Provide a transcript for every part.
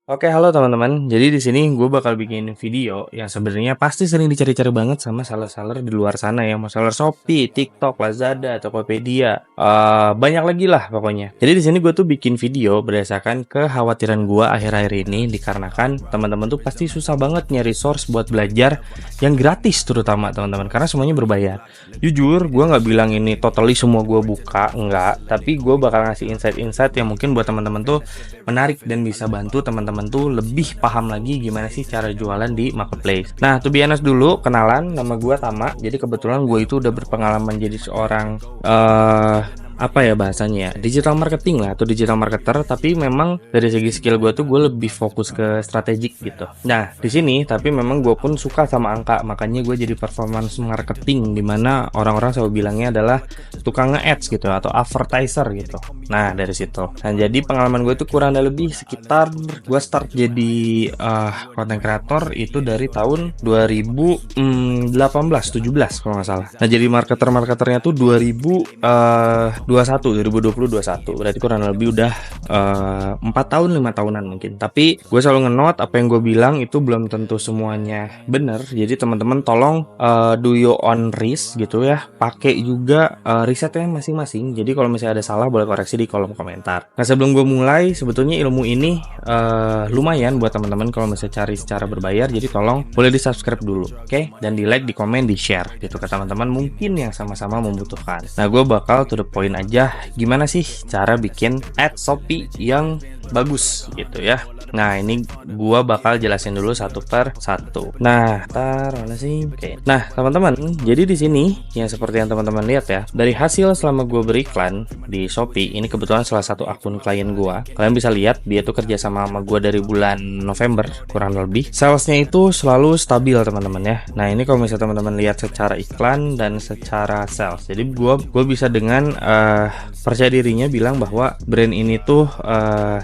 Oke, halo teman-teman. Jadi di sini gue bakal bikin video yang sebenarnya pasti sering dicari-cari banget sama seller-seller di luar sana ya. Mau seller Shopee, TikTok, Lazada, Tokopedia, banyak lagi lah pokoknya. Jadi di sini gue tuh bikin video berdasarkan kekhawatiran gue akhir-akhir ini dikarenakan teman-teman tuh pasti susah banget nyari source buat belajar yang gratis terutama teman-teman karena semuanya berbayar. Jujur, gue nggak bilang ini totally semua gue buka, enggak. Tapi gue bakal ngasih insight-insight yang mungkin buat teman-teman tuh menarik dan bisa bantu teman-teman tuh lebih paham lagi gimana sih cara jualan di marketplace. Nah, to be honest dulu, kenalan, nama gue Tama. Jadi kebetulan gue itu udah berpengalaman jadi seorang apa ya bahasanya ya, digital marketing lah atau digital marketer, tapi memang dari segi skill gue tuh gue lebih fokus ke strategik gitu. Nah di sini tapi memang gue pun suka sama angka, makanya gue jadi performance marketing, dimana orang-orang selalu bilangnya adalah tukang nge-ads gitu atau advertiser gitu. Nah dari situ, nah jadi pengalaman gue tuh kurang lebih sekitar gue start jadi content creator itu dari tahun 2018-17 kalau nggak salah. Nah jadi marketernya tuh 2021 berarti kurang lebih udah 4 tahun 5 tahunan mungkin. Tapi gue selalu nge-note apa yang gue bilang itu belum tentu semuanya bener. Jadi teman-teman tolong do your own risk gitu ya, pakai juga risetnya masing-masing. Jadi kalau misalnya ada salah boleh koreksi di kolom komentar. Nah sebelum gue mulai, sebetulnya ilmu ini lumayan buat teman-teman kalau misalnya cari secara berbayar. Jadi tolong boleh di subscribe dulu, oke? Dan di like, di komen, di share gitu ke teman-teman mungkin yang sama-sama membutuhkan. Nah gue bakal to the point aja, gimana sih cara bikin ad Shopee yang bagus gitu ya. Nah ini gua bakal jelasin dulu satu per satu. Nah mana sih? Oke. Nah teman-teman, jadi di sini yang seperti yang teman-teman lihat ya, dari hasil selama gua beriklan di Shopee, ini kebetulan salah satu akun klien gua. Kalian bisa lihat dia tuh kerja sama gua dari bulan November kurang lebih. Salesnya itu selalu stabil teman-teman ya. Nah ini kalau misalnya teman-teman lihat secara iklan dan secara sales, jadi gua bisa dengan percaya dirinya bilang bahwa brand ini tuh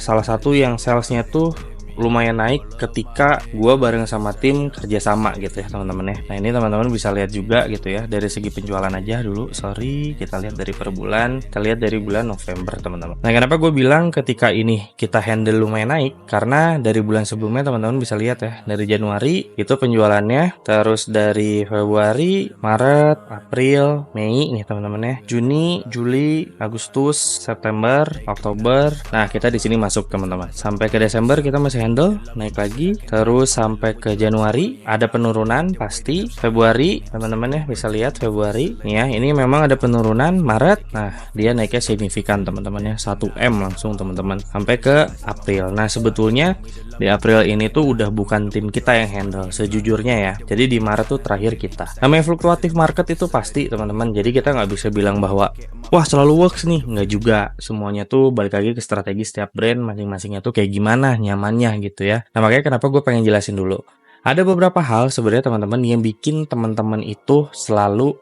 salah satu yang salesnya tuh lumayan naik ketika gue bareng sama tim kerjasama gitu ya teman-teman ya. Nah ini teman-teman bisa lihat juga gitu ya, dari segi penjualan aja dulu, sorry, kita lihat dari per bulan, kita lihat dari bulan November teman-teman. Nah kenapa gue bilang ketika ini kita handle lumayan naik, karena dari bulan sebelumnya teman-teman bisa lihat ya, dari Januari itu penjualannya, terus dari Februari, Maret, April, Mei nih teman-teman ya, Juni, Juli, Agustus, September, Oktober. Nah kita di sini masuk teman-teman sampai ke Desember kita masih handle naik lagi, terus sampai ke Januari ada penurunan pasti. Februari teman-teman ya bisa lihat Februari nih ya, ini memang ada penurunan. Maret, nah dia naiknya signifikan teman-teman ya, 1M langsung teman-teman sampai ke April. Nah sebetulnya di April ini tuh udah bukan tim kita yang handle sejujurnya ya, jadi di Maret tuh terakhir kita. Namanya fluktuatif market itu pasti teman-teman, jadi kita nggak bisa bilang bahwa wah selalu works nih, nggak juga. Semuanya tuh balik lagi ke strategi setiap brand masing-masingnya tuh kayak gimana nyamannya gitu ya. Nah makanya kenapa gue pengen jelasin dulu. Ada beberapa hal sebenarnya teman-teman yang bikin teman-teman itu selalu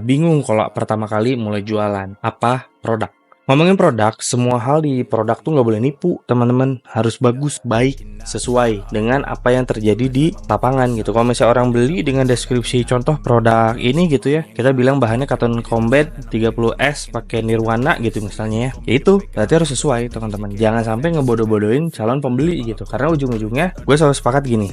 bingung kalau pertama kali mulai jualan. Apa? Produk. Ngomongin produk, semua hal di produk tuh nggak boleh nipu teman-teman, harus bagus, baik, sesuai dengan apa yang terjadi di lapangan gitu. Kalau misalnya orang beli dengan deskripsi contoh produk ini gitu ya, kita bilang bahannya cotton combat 30S pakai Nirwana gitu misalnya ya itu berarti harus sesuai teman-teman. Jangan sampai ngebodoh-bodohin calon pembeli gitu, karena ujung-ujungnya gue selalu sepakat gini,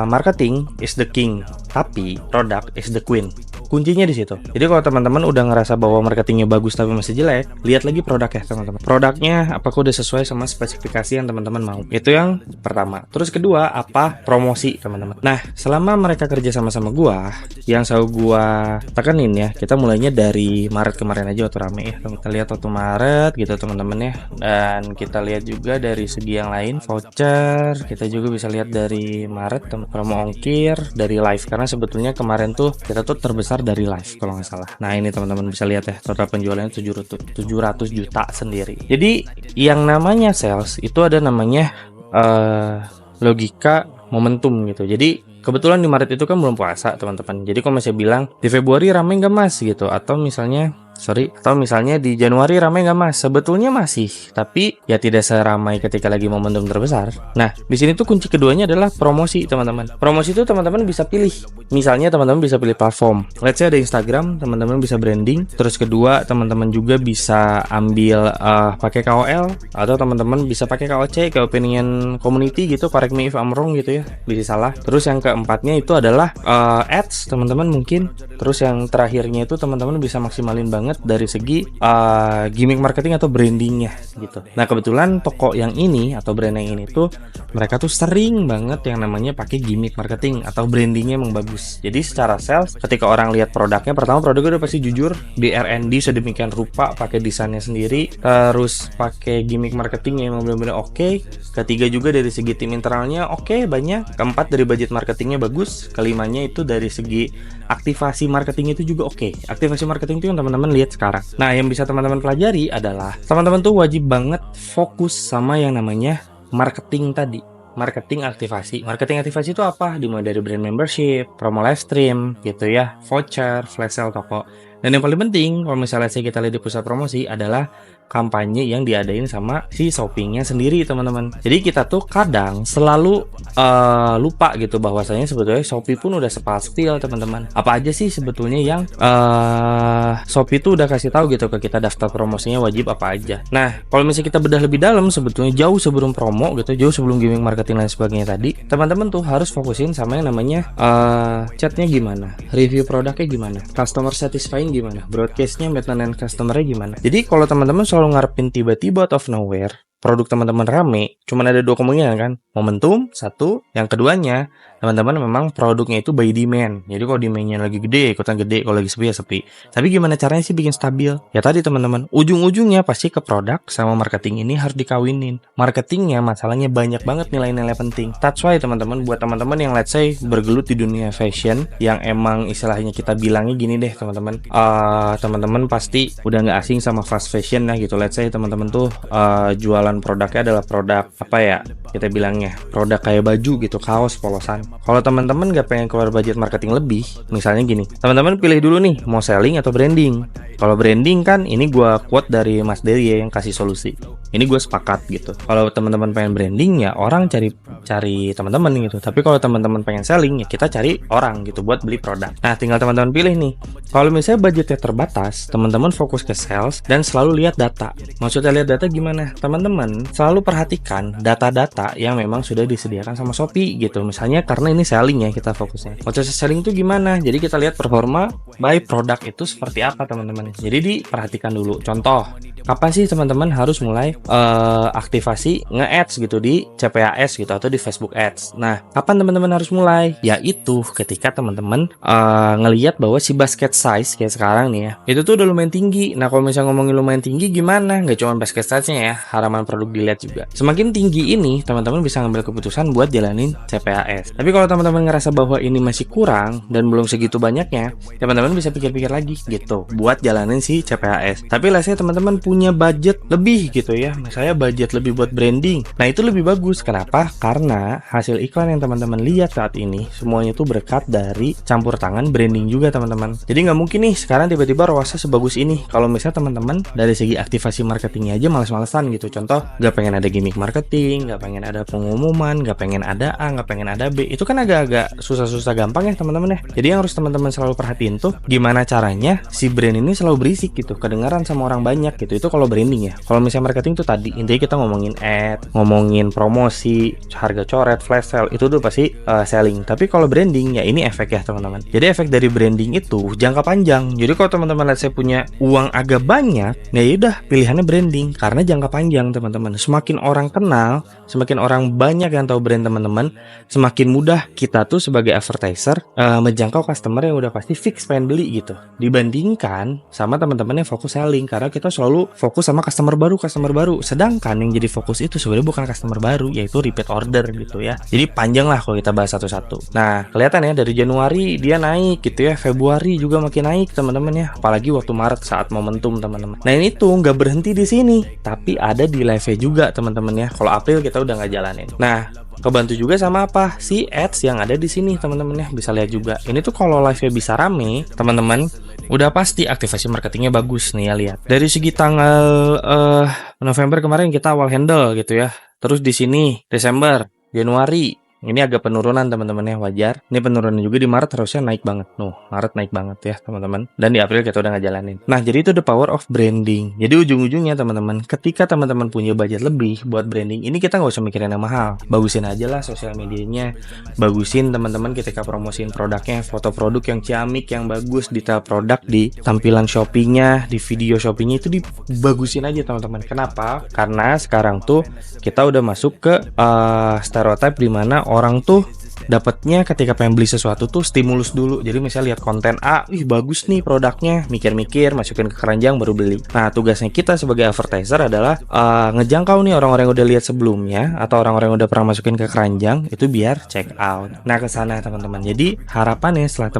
marketing is the king, tapi product is the queen. Kuncinya di situ. Jadi kalau teman-teman udah ngerasa bahwa marketingnya bagus tapi masih jelek, lihat lagi produknya teman-teman. Produknya apakah udah sesuai sama spesifikasi yang teman-teman mau? Itu yang pertama. Terus kedua, apa promosi teman-teman. Nah, selama mereka kerja sama-sama gua, yang selalu gua tekenin ya, kita mulainya dari Maret kemarin aja waktu rame ya. Kita lihat waktu Maret gitu teman-teman ya. Dan kita lihat juga dari segi yang lain, voucher, kita juga bisa lihat dari Maret promo ongkir, dari live, karena sebetulnya kemarin tuh kita tuh terbesar dari live kalau nggak salah. Nah ini teman-teman bisa lihat ya, total penjualannya 700 juta sendiri. Jadi yang namanya sales itu ada namanya logika momentum gitu. Jadi kebetulan di Maret itu kan belum puasa teman-teman. Jadi kalau masih bilang di Februari ramai nggak mas gitu, atau misalnya Atau misalnya di Januari ramai nggak mas? Sebetulnya masih, tapi ya tidak seramai ketika lagi momentum terbesar. Nah, di sini tuh kunci keduanya adalah promosi, teman-teman. Promosi itu teman-teman bisa pilih. Misalnya teman-teman bisa pilih platform. Let's say ada Instagram, teman-teman bisa branding. Terus kedua, teman-teman juga bisa ambil pakai KOL, atau teman-teman bisa pakai KOC, ke opinion community gitu. Correct me if I'm wrong gitu ya, bisa salah. Terus yang keempatnya itu adalah ads, teman-teman mungkin. Terus yang terakhirnya itu teman-teman bisa maksimalin banget dari segi gimmick marketing atau brandingnya gitu. Nah kebetulan toko yang ini atau brand yang ini tuh mereka tuh sering banget yang namanya pakai gimmick marketing atau brandingnya emang bagus. Jadi secara sales ketika orang lihat produknya, pertama produknya udah pasti jujur di R&D sedemikian rupa, pakai desainnya sendiri, terus pakai gimmick marketing yang emang benar-benar oke. Ketiga juga dari segi tim internalnya oke, banyak. Keempat dari budget marketingnya bagus. Kelimanya itu dari segi aktivasi marketing itu juga oke. Aktivasi marketing itu yang teman-teman lihat sekarang. Nah, yang bisa teman-teman pelajari adalah teman-teman tuh wajib banget fokus sama yang namanya marketing tadi. Marketing aktivasi. Marketing aktivasi itu apa? Dimulai dari brand membership, promo live stream, gitu ya, voucher, flash sale toko. Dan yang paling penting, kalau misalnya kita lihat di pusat promosi adalah kampanye yang diadain sama si shoppingnya sendiri, teman-teman. Jadi kita tuh kadang selalu lupa gitu bahwasanya sebetulnya Shopee pun udah sepastil, teman-teman. Apa aja sih sebetulnya yang Shopee tuh udah kasih tahu gitu ke kita, daftar promosinya wajib apa aja. Nah, kalau misalnya kita bedah lebih dalam, sebetulnya jauh sebelum promo gitu, jauh sebelum gimmick marketing dan sebagainya tadi, teman-teman tuh harus fokusin sama yang namanya chatnya gimana, review produknya gimana, customer satisfying gimana, broadcastnya, maintenance customernya gimana. Jadi kalau teman-teman selalu ngarepin tiba-tiba out of nowhere produk teman-teman rame, cuman ada dua kemungkinan kan, momentum satu, yang keduanya teman-teman memang produknya itu by demand. Jadi kalau demandnya lagi gede, ikutan gede, kalau lagi sepi ya sepi. Tapi gimana caranya sih bikin stabil? Ya tadi teman-teman, ujung-ujungnya pasti ke produk sama marketing ini harus dikawinin. Marketingnya masalahnya banyak banget nilai-nilai penting. That's why teman-teman, buat teman-teman yang let's say bergelut di dunia fashion, yang emang istilahnya kita bilangnya gini deh teman-teman, teman-teman pasti udah nggak asing sama fast fashion ya gitu. Let's say teman-teman tuh jualan produknya adalah produk apa ya, kita bilangnya produk kayak baju gitu, kaos, polosan. Kalau teman-teman nggak pengen keluar budget marketing lebih, misalnya gini, teman-teman pilih dulu nih mau selling atau branding. Kalau branding kan ini gue quote dari Mas Dery ya, yang kasih solusi. Ini gue sepakat gitu. Kalau teman-teman pengen branding ya orang cari teman-teman gitu. Tapi kalau teman-teman pengen selling ya kita cari orang gitu buat beli produk. Nah tinggal teman-teman pilih nih. Kalau misalnya budgetnya terbatas, teman-teman fokus ke sales dan selalu lihat data. Maksudnya lihat data gimana? Teman-teman selalu perhatikan data-data yang memang sudah disediakan sama Shopee gitu. Misalnya karena ini selling ya, kita fokusnya. Proses selling itu gimana? Jadi kita lihat performa by produk itu seperti apa teman-teman. Jadi diperhatikan dulu. Contoh, kapan sih teman-teman harus mulai aktivasi nge-ads gitu di CPAS gitu atau di Facebook Ads. Nah, kapan teman-teman harus mulai? Yaitu ketika teman-teman ngelihat bahwa si basket size kayak sekarang nih ya, itu tuh udah lumayan tinggi. Nah, kalau misalnya ngomongin lumayan tinggi gimana? Nggak cuma basket size-nya ya, halaman produk dilihat juga. Semakin tinggi ini, teman-teman bisa ngambil keputusan buat jalanin CPAS. Tapi kalau teman-teman ngerasa bahwa ini masih kurang dan belum segitu banyaknya, teman-teman bisa pikir-pikir lagi gitu buat jalanin si CPAS. Tapi let's say teman-teman punya budget lebih gitu ya, misalnya budget lebih buat branding. Nah itu lebih bagus. Kenapa? Karena hasil iklan yang teman-teman lihat saat ini semuanya itu berkat dari campur tangan branding juga teman-teman. Jadi nggak mungkin nih sekarang tiba-tiba ROAS sebagus ini kalau misalnya teman-teman dari segi aktivasi marketingnya aja males-malesan gitu. Contoh, nggak pengen ada gimmick marketing, nggak pengen ada pengumuman, nggak pengen ada A, nggak pengen ada B. Itu kan agak-agak susah-susah gampang ya teman-teman ya. Jadi yang harus teman-teman selalu perhatiin tuh gimana caranya si brand ini selalu berisik gitu, kedengaran sama orang banyak gitu. Itu kalau branding ya. Kalau misalnya marketing tuh tadi intinya kita ngomongin ad, ngomongin promosi, harga coret, flash sale, itu tuh pasti selling. Tapi kalau branding ya ini efek ya teman-teman. Jadi efek dari branding itu jangka panjang. Jadi kalau teman-teman lihat saya punya uang agak banyak, ya udah pilihannya branding karena jangka panjang teman-teman. Semakin orang kenal, semakin orang banyak yang tahu brand teman-teman, semakin mudah kita tuh sebagai advertiser menjangkau customer yang udah pasti fix pengen beli gitu. Dibandingkan sama teman-teman yang fokus selling, karena kita selalu fokus sama customer baru. Sedangkan yang jadi fokus itu sebenarnya bukan customer baru, yaitu repeat order gitu ya. Jadi panjang lah kalau kita bahas satu-satu. Nah, kelihatan ya dari Januari dia naik gitu ya, Februari juga makin naik teman-teman ya. Apalagi waktu Maret saat momentum teman-teman. Nah, ini tuh nggak berhenti di sini, tapi ada di live juga teman-teman ya. Kalau April kita udah nggak jalanin. Nah, kebantu juga sama apa? Si ads yang ada di sini teman-teman ya, bisa lihat juga. Ini tuh kalau live-nya bisa rame, teman-teman, udah pasti aktivasi marketingnya bagus nih ya, lihat. Dari segi tanggal November kemarin kita awal handle gitu ya. Terus di sini Desember, Januari, ini agak penurunan teman-teman ya, wajar. Ini penurunan juga di Maret harusnya naik banget. Maret naik banget ya teman-teman. Dan di April kita udah ngejalanin. Nah, jadi itu the power of branding. Jadi ujung-ujungnya teman-teman, ketika teman-teman punya budget lebih buat branding, ini kita nggak usah mikirin yang mahal. Bagusin aja lah sosial medianya. Bagusin teman-teman ketika promosiin produknya, foto produk yang ciamik, yang bagus, detail produk di tampilan shoppingnya, di video shoppingnya itu dibagusin aja teman-teman. Kenapa? Karena sekarang tuh kita udah masuk ke stereotype di mana orang tuh dapatnya ketika pengen beli sesuatu tuh stimulus dulu. Jadi misalnya lihat konten A, ih bagus nih produknya, mikir-mikir, masukin ke keranjang baru beli. Nah, tugasnya kita sebagai advertiser adalah ngejangkau nih orang-orang yang udah lihat sebelumnya atau orang-orang yang udah pernah masukin ke keranjang itu biar check out. Nah, ke sana teman-teman. Jadi harapannya setelah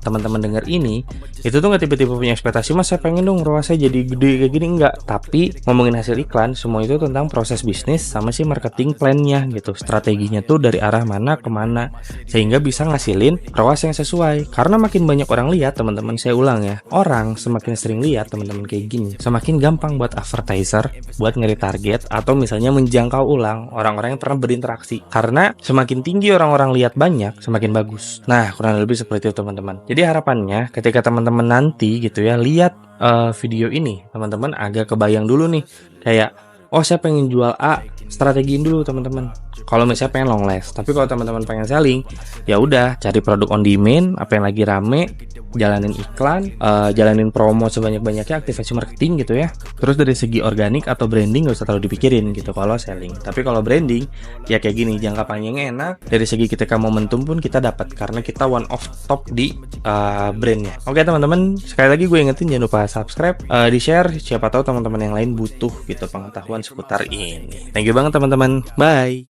teman-teman dengar ini, itu tuh nggak tiba-tiba punya ekspektasi, mas saya pengen dong ROAS saya jadi gede kayak gini, enggak. Tapi ngomongin hasil iklan, semua itu tentang proses bisnis sama si marketing plan-nya gitu. Strateginya tuh dari arah mana ke mana, sehingga bisa ngasilin ROAS yang sesuai. Karena makin banyak orang lihat teman-teman, saya ulang ya, orang semakin sering lihat teman-teman kayak gini, semakin gampang buat advertiser buat ngeri target atau misalnya menjangkau ulang orang-orang yang pernah berinteraksi. Karena semakin tinggi orang-orang lihat banyak, semakin bagus. Nah, kurang lebih seperti itu teman-teman. Jadi harapannya ketika teman-teman nanti gitu ya lihat video ini, teman-teman agak kebayang dulu nih, kayak oh saya pengen jual A, strategiin dulu teman-teman. Kalau misalnya pengen long last, tapi kalau teman-teman pengen selling, ya udah cari produk on demand, apa yang lagi rame, jalanin iklan, jalanin promo sebanyak-banyaknya, aktivasi marketing gitu ya. Terus dari segi organik atau branding gak usah terlalu dipikirin gitu kalau selling. Tapi kalau branding ya kayak gini, jangka panjangnya enak. Dari segi ketika momentum pun kita dapat karena kita one of top di brandnya. Oke teman-teman, sekali lagi gue ingetin jangan lupa subscribe, di share, siapa tahu teman-teman yang lain butuh gitu pengetahuan seputar ini. Thank you banget teman-teman, bye.